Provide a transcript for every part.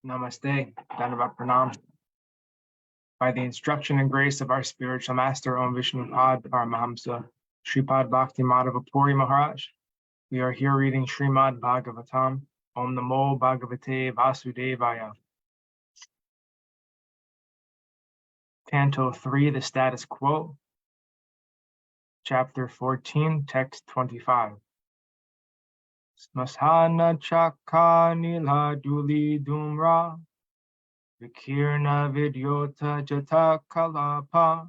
Namaste, Dhanavad Pranam. By the instruction and grace of our spiritual master, Om Vishnupad Paramahamsa, Sripad Bhakti Madhava Puri Maharaj, we are here reading Srimad Bhagavatam, Om Namo Bhagavate Vasudevaya. Canto 3, the Status Quo, Chapter 14, Text 25. Smasana Chakka Nila Duli Dumra Vikirna Vidyota Jata Kalapa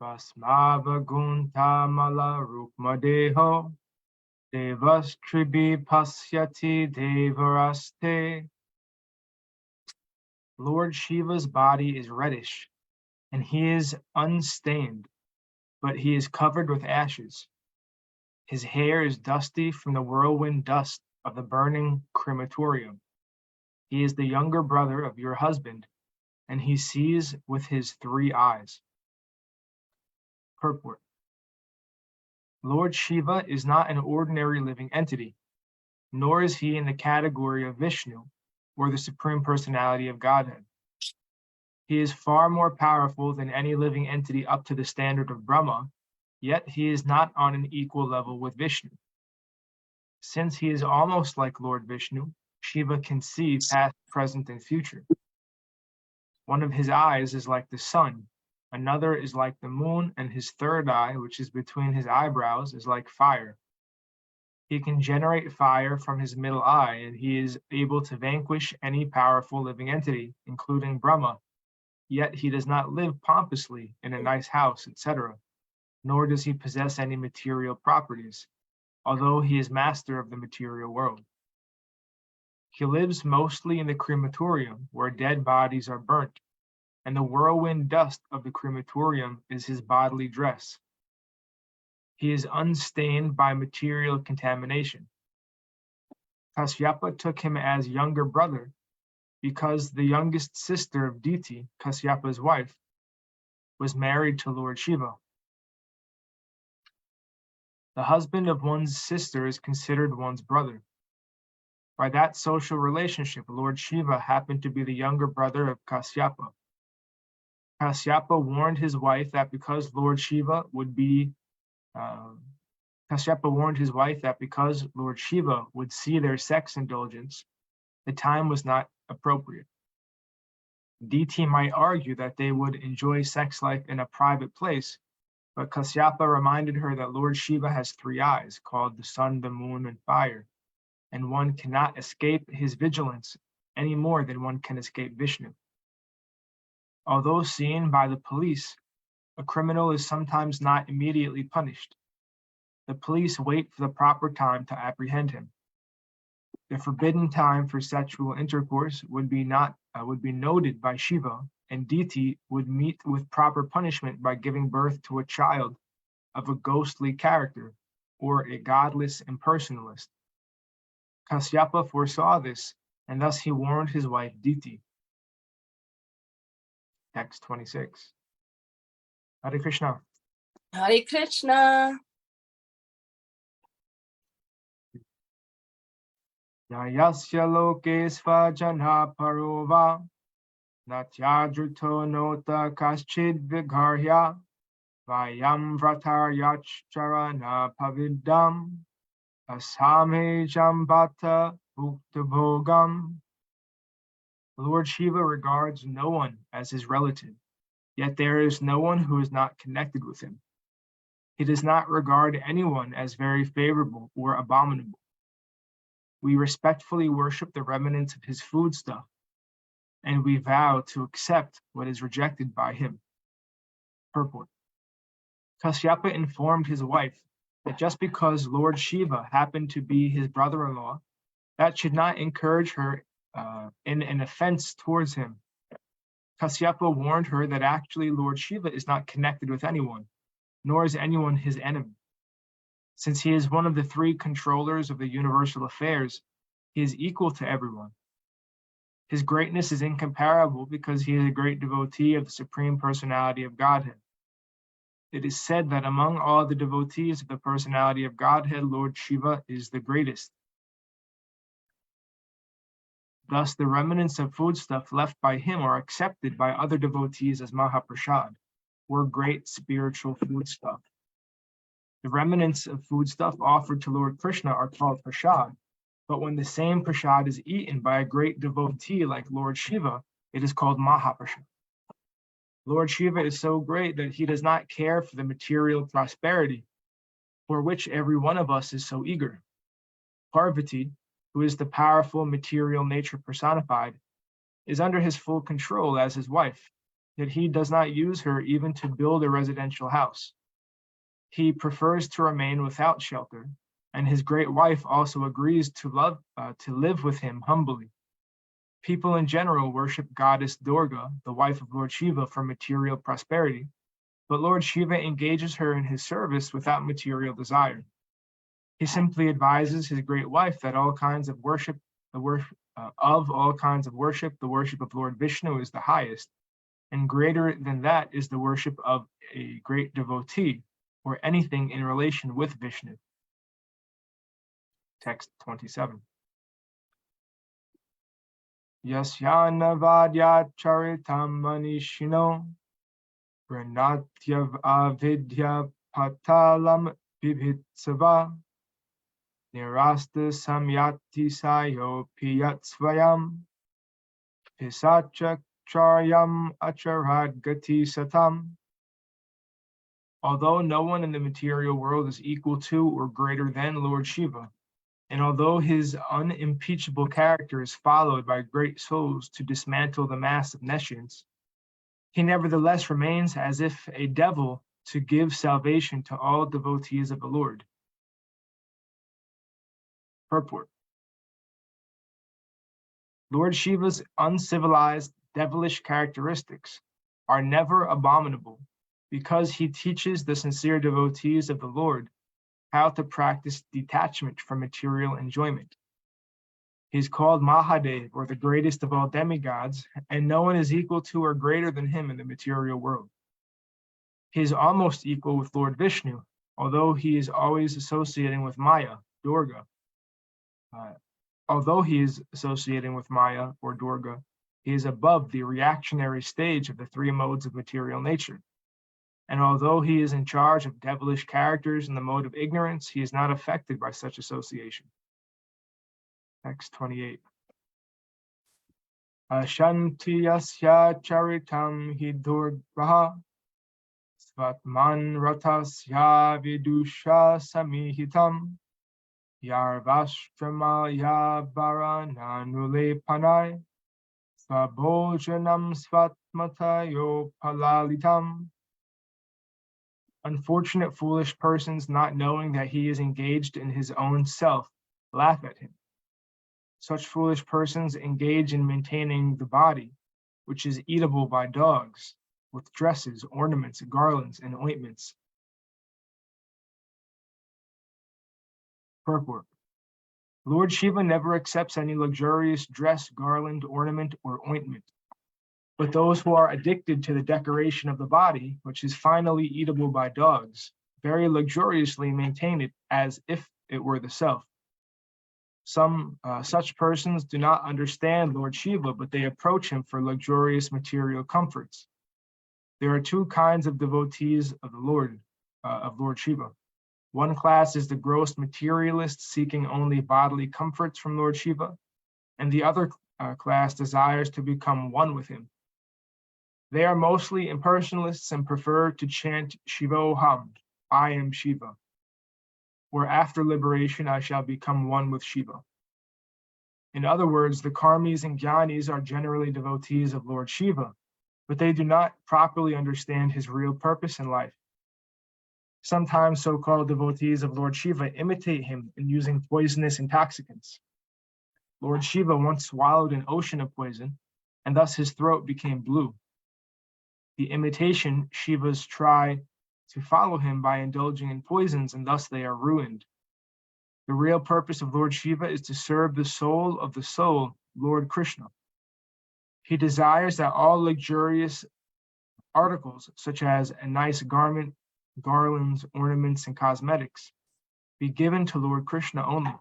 Vasmava Gunta Mala Rukmadeho Devas Tribi Pasyati Devaraste. Lord Shiva's body is reddish, and he is unstained, but he is covered with ashes. His hair is dusty from the whirlwind dust of the burning crematorium. He is the younger brother of your husband, and he sees with his 3 eyes. Purport. Lord Shiva is not an ordinary living entity, nor is he in the category of Vishnu, or the Supreme Personality of Godhead. He is far more powerful than any living entity up to the standard of Brahma, yet he is not on an equal level with Vishnu. Since he is almost like Lord Vishnu, Shiva can see past, present, and future. One of his eyes is like the sun, another is like the moon, and his 3rd eye, which is between his eyebrows, is like fire. He can generate fire from his middle eye, and he is able to vanquish any powerful living entity, including Brahma, yet he does not live pompously in a nice house, etc., nor does he possess any material properties, although he is master of the material world. He lives mostly in the crematorium, where dead bodies are burnt, and the whirlwind dust of the crematorium is his bodily dress. He is unstained by material contamination. Kashyapa took him as younger brother because the youngest sister of Diti, Kasyapa's wife, was married to Lord Shiva. The husband of one's sister is considered one's brother. By that social relationship, Lord Shiva happened to be the younger brother of Kasyapa. Kasyapa warned his wife that because Lord Shiva would see their sex indulgence, the time was not appropriate. Diti might argue that they would enjoy sex life in a private place, but Kasyapa reminded her that Lord Shiva has 3 eyes, called the sun, the moon, and fire, and one cannot escape his vigilance any more than one can escape Vishnu. Although seen by the police, a criminal is sometimes not immediately punished. The police wait for the proper time to apprehend him. The forbidden time for sexual intercourse would be noted by Shiva, and Diti would meet with proper punishment by giving birth to a child of a ghostly character, or a godless impersonalist. Kasyapa foresaw this, and thus he warned his wife Diti. Text 26. Hare Krishna. Hare Krishna. Yayasya lokesva jana parova natyadruto nota kaschid vigharya vayam vratar yachcharana pavidam asame jambata bhuktabhogam. Lord Shiva regards no one as his relative, yet there is no one who is not connected with him. He does not regard anyone as very favorable or abominable. We respectfully worship the remnants of his foodstuff, and we vow to accept what is rejected by him. Purport. Kasyapa informed his wife that just because Lord Shiva happened to be his brother-in-law, that should not encourage her in an offense towards him. Kasyapa warned her that actually Lord Shiva is not connected with anyone, nor is anyone his enemy. Since he is one of the 3 controllers of the universal affairs, he is equal to everyone. His greatness is incomparable because he is a great devotee of the Supreme Personality of Godhead. It is said that among all the devotees of the Personality of Godhead, Lord Shiva is the greatest. Thus, the remnants of foodstuff left by him are accepted by other devotees as Mahaprasad, or great spiritual foodstuff. The remnants of foodstuff offered to Lord Krishna are called prasad, but when the same prasad is eaten by a great devotee like Lord Shiva, it is called Mahaprasad. Lord Shiva is so great that he does not care for the material prosperity for which every one of us is so eager. Parvati, who is the powerful material nature personified, is under his full control as his wife, yet he does not use her even to build a residential house. He prefers to remain without shelter, and his great wife also agrees to live with him humbly. People in general worship goddess Durga, the wife of Lord Shiva, for material prosperity, but Lord Shiva engages her in his service without material desire. He simply advises his great wife that all kinds of worship, the worship of Lord Vishnu is the highest, and greater than that is the worship of a great devotee, or anything in relation with Vishnu. Text 27. Yasyana vadya charitam manishino pranatya avidya patalam bibhitsava nirasta samyati sayo piyat svayam pisacha charyam acharad gati satam. Although no one in the material world is equal to or greater than Lord Shiva, and although his unimpeachable character is followed by great souls to dismantle the mass of nescience, he nevertheless remains as if a devil to give salvation to all devotees of the Lord. Purport. Lord Shiva's uncivilized, devilish characteristics are never abominable, because he teaches the sincere devotees of the Lord how to practice detachment from material enjoyment. He is called Mahadev, or the greatest of all demigods, and no one is equal to or greater than him in the material world. He is almost equal with Lord Vishnu, although he is always associating with Maya, Durga. Although he is associating with Maya or Durga, he is above the reactionary stage of the three modes of material nature. And although he is in charge of devilish characters in the mode of ignorance, he is not affected by such association. Text 28. Ashanti yasya charitam hidurgraha svatman ratasya vidusha samihitam yarvashtrama yabarananule panai svabhojanam svatmatayo palalitam. Unfortunate foolish persons, not knowing that he is engaged in his own self, laugh at him. Such foolish persons engage in maintaining the body, which is eatable by dogs, with dresses, ornaments, garlands, and ointments. Purport. Lord Shiva never accepts any luxurious dress, garland, ornament, or ointment. But those who are addicted to the decoration of the body, which is finally eatable by dogs, very luxuriously maintain it as if it were the self. Some such persons do not understand Lord Shiva, but they approach him for luxurious material comforts. There are two kinds of devotees of the Lord Shiva. One class is the gross materialist seeking only bodily comforts from Lord Shiva, and the other class desires to become one with him. They are mostly impersonalists and prefer to chant Shivoham, I am Shiva, where after liberation I shall become one with Shiva. In other words, the karmis and jnanis are generally devotees of Lord Shiva, but they do not properly understand his real purpose in life. Sometimes so-called devotees of Lord Shiva imitate him in using poisonous intoxicants. Lord Shiva once swallowed an ocean of poison, and thus his throat became blue. The imitation Shivas try to follow him by indulging in poisons, and thus they are ruined. The real purpose of Lord Shiva is to serve the soul of the soul, Lord Krishna. He desires that all luxurious articles, such as a nice garment, garlands, ornaments, and cosmetics, be given to Lord Krishna only.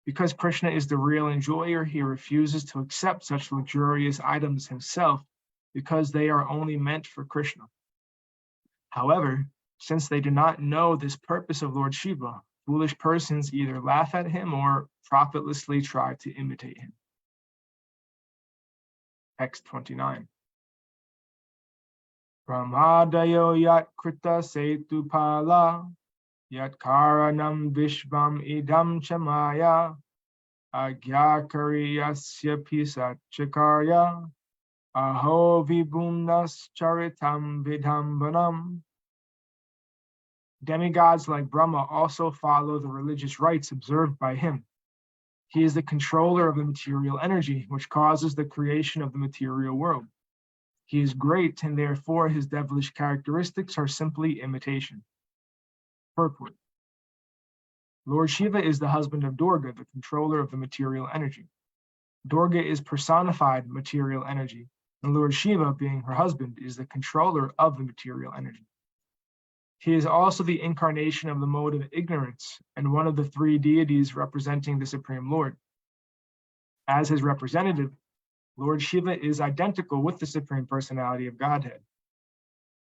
Because Krishna is the real enjoyer, he refuses to accept such luxurious items himself because they are only meant for Krishna. However, since they do not know this purpose of Lord Shiva, foolish persons either laugh at him or profitlessly try to imitate him. Text 29. Brahmadayo yat krita setupala yat karanam vishvam idam chamaya agyakariyasya pisachakarya aho vibhunas charitam vidhambanam. Demigods like Brahma also follow the religious rites observed by him. He is the controller of the material energy, which causes the creation of the material world. He is great, and therefore his devilish characteristics are simply imitation. Purport. Lord Shiva is the husband of Durga, the controller of the material energy. Durga is personified material energy, and Lord Shiva, being her husband, is the controller of the material energy. He is also the incarnation of the mode of ignorance and one of the three deities representing the Supreme Lord. As his representative, Lord Shiva is identical with the Supreme Personality of Godhead.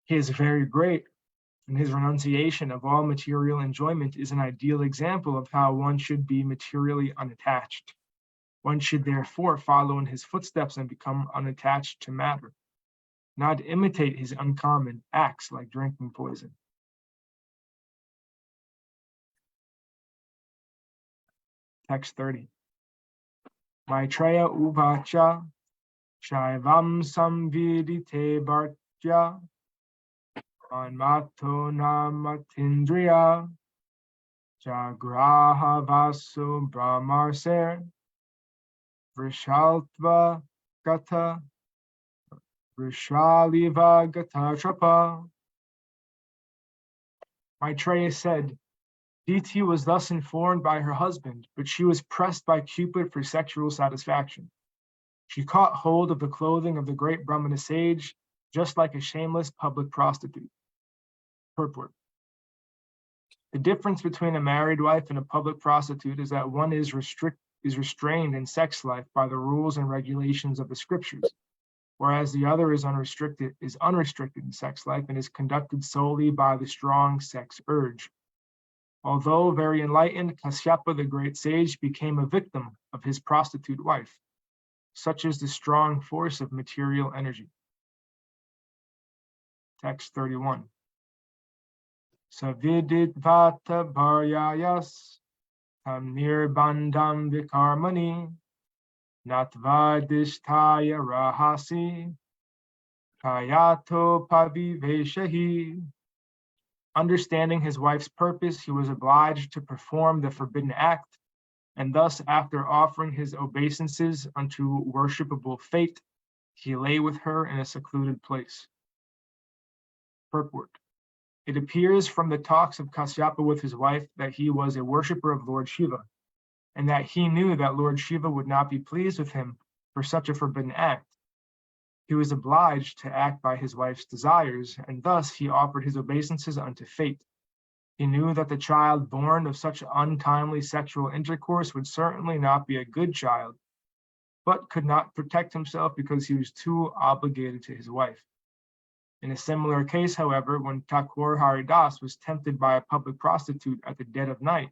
He is very great, and his renunciation of all material enjoyment is an ideal example of how one should be materially unattached. One should therefore follow in his footsteps and become unattached to matter, not imitate his uncommon acts like drinking poison. Text 30. Maitreya uvacha shaivam samvidite bhartya manmato namatindriya jagraha vasu brahmarser vrishaltva gata vrishaliva gata trapa. Maitreya said, Diti was thus informed by her husband, but she was pressed by Cupid for sexual satisfaction. She caught hold of the clothing of the great Brahmana sage, just like a shameless public prostitute. Purport. The difference between a married wife and a public prostitute is that one is restrained in sex life by the rules and regulations of the scriptures, whereas the other is unrestricted in sex life and is conducted solely by the strong sex urge. Although very enlightened, Kasyapa the great sage became a victim of his prostitute wife. Such is the strong force of material energy. Text 31. Savidit vata bharyayas tam nirbandam vikarmani natvadishtaya rahasi kayato paviveshahi. Understanding his wife's purpose, he was obliged to perform the forbidden act, and thus, after offering his obeisances unto worshipable fate, he lay with her in a secluded place. Purport. It appears from the talks of Kasyapa with his wife that he was a worshipper of Lord Shiva, and that he knew that Lord Shiva would not be pleased with him for such a forbidden act. He was obliged to act by his wife's desires, and thus he offered his obeisances unto fate. He knew that the child born of such untimely sexual intercourse would certainly not be a good child, but could not protect himself because he was too obligated to his wife. In a similar case, however, when Thakur Haridas was tempted by a public prostitute at the dead of night,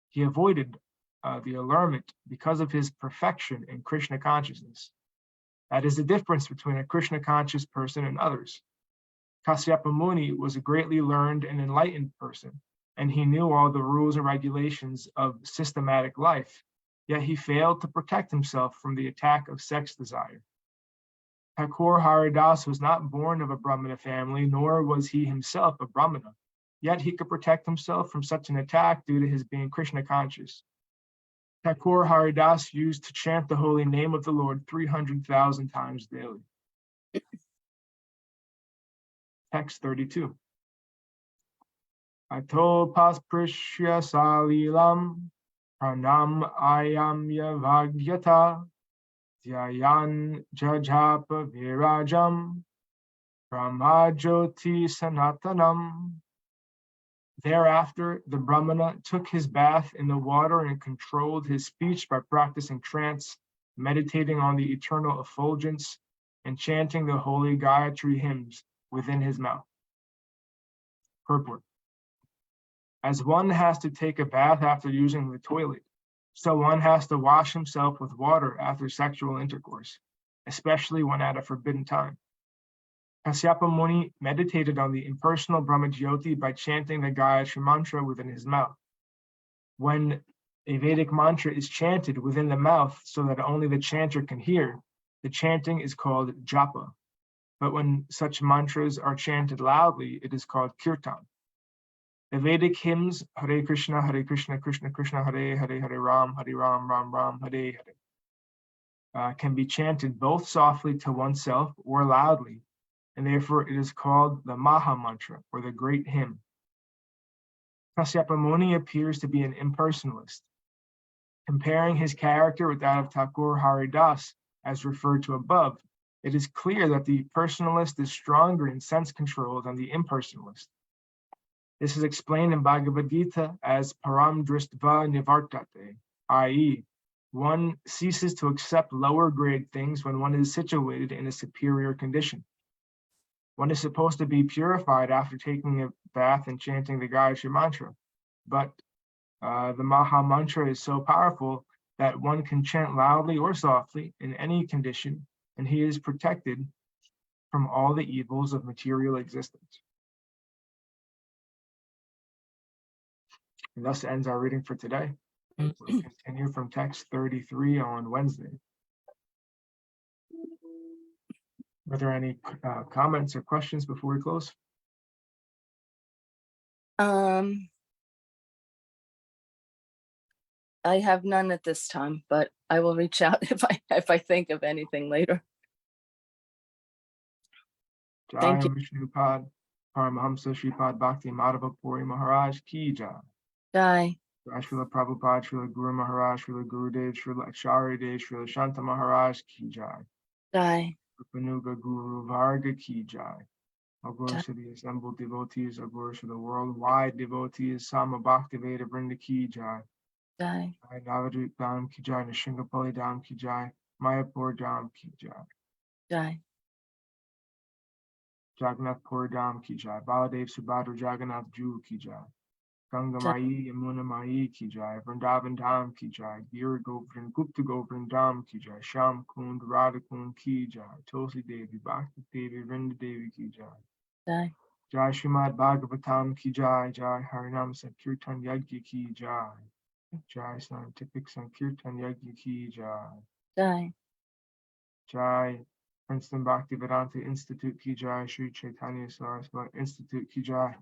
he avoided the allurement because of his perfection in Krishna consciousness. That is the difference between a Krishna conscious person and others. Kasyapa Muni was a greatly learned and enlightened person, and he knew all the rules and regulations of systematic life, yet he failed to protect himself from the attack of sex desire. Thakur Haridas was not born of a Brahmana family, nor was he himself a Brahmana, yet he could protect himself from such an attack due to his being Krishna conscious. Thakur Haridas used to chant the holy name of the Lord 300,000 times daily. Text 32. Ato pasprishya salilam pranam ayam yavagyata dhyayan jajapa virajam brahmajoti sanatanam. Thereafter, the Brahmana took his bath in the water and controlled his speech by practicing trance, meditating on the eternal effulgence, and chanting the holy Gayatri hymns within his mouth. Purport. As one has to take a bath after using the toilet, so one has to wash himself with water after sexual intercourse, especially when at a forbidden time. Kasyapa Muni meditated on the impersonal Brahmajyoti by chanting the Gayatri mantra within his mouth. When a Vedic mantra is chanted within the mouth so that only the chanter can hear, the chanting is called japa. But when such mantras are chanted loudly, it is called kirtan. The Vedic hymns, Hare Krishna, Krishna Krishna, Hare Hare, Hare Ram, Ram Ram, Hare Hare, can be chanted both softly to oneself or loudly, and therefore it is called the Maha Mantra, or the Great Hymn. Kasyapa Muni appears to be an impersonalist. Comparing his character with that of Thakur Haridas, as referred to above, it is clear that the personalist is stronger in sense control than the impersonalist. This is explained in Bhagavad Gita as param dristva nivartate, i.e., one ceases to accept lower grade things when one is situated in a superior condition. One is supposed to be purified after taking a bath and chanting the Gayatri mantra, but the Maha Mantra is so powerful that one can chant loudly or softly in any condition, and he is protected from all the evils of material existence. And thus ends our reading for today. We'll continue from text 33 on Wednesday. Are there any comments or questions before we close? I have none at this time, but I will reach out if I think of anything later. Thank you. Vishnupad, Paramahamsa Shripad Bhakti Madhava Puri Maharaj Ki Jai. Jai. Srila Prabhupada, Srila Guru Maharaj, Srila Gurudev, Srila Acharya Dev, Srila Shanta Maharaj Ki Jai. Jai. Rupanuga Guru Varga Ki Jai. All glories to the assembled devotees, all glories to the worldwide devotees, Sama Bhakti Veda Vrinda Ki Jai. Jai. Navadvip Dham Ki Jai, Nishingapali Dham Ki Jai, Mayapur Dham Ki Jai. Jai. Jagannath Pur Dham Ki Jai, Baladev Subhadra Jagannath Ju Ki Jai. Ganga Mai, Yamuna Mai Ki Jai, Vrindavan Dham Ki Jai, Giri Govardhan, Gupta Govardhan Dham Ki Jai, Sham Kund, Radha Kund Ki Jai, Tulsi Devi, Bhakti Devi, Vrinda Devi Ki Jai. Jai. Jai Srimad Bhagavatam Ki Jai, Jai Harinam Sankirtan Yajna Ki Jai, Jai Scientific Sankirtan Yajna Ki Jai, Jai. Jai Princeton Bhakti Vedanta Institute Ki Jai, Sri Chaitanya Saraswat Institute Ki Jai,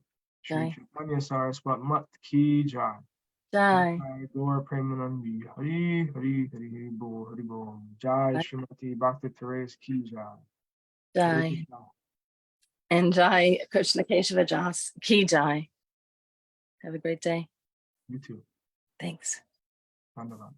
Sri Chaitanya Saraswat Mat Ki Jai. Jai. Gaur Premanandi, Hari Hari Hari Bo Hari Bo. Jai Srimati Bhakti Therese Ki Jai. Jai. And Jai Krishna Keshava Jas Ki Jai. Have a great day. You too. Thanks. Dhanyavad.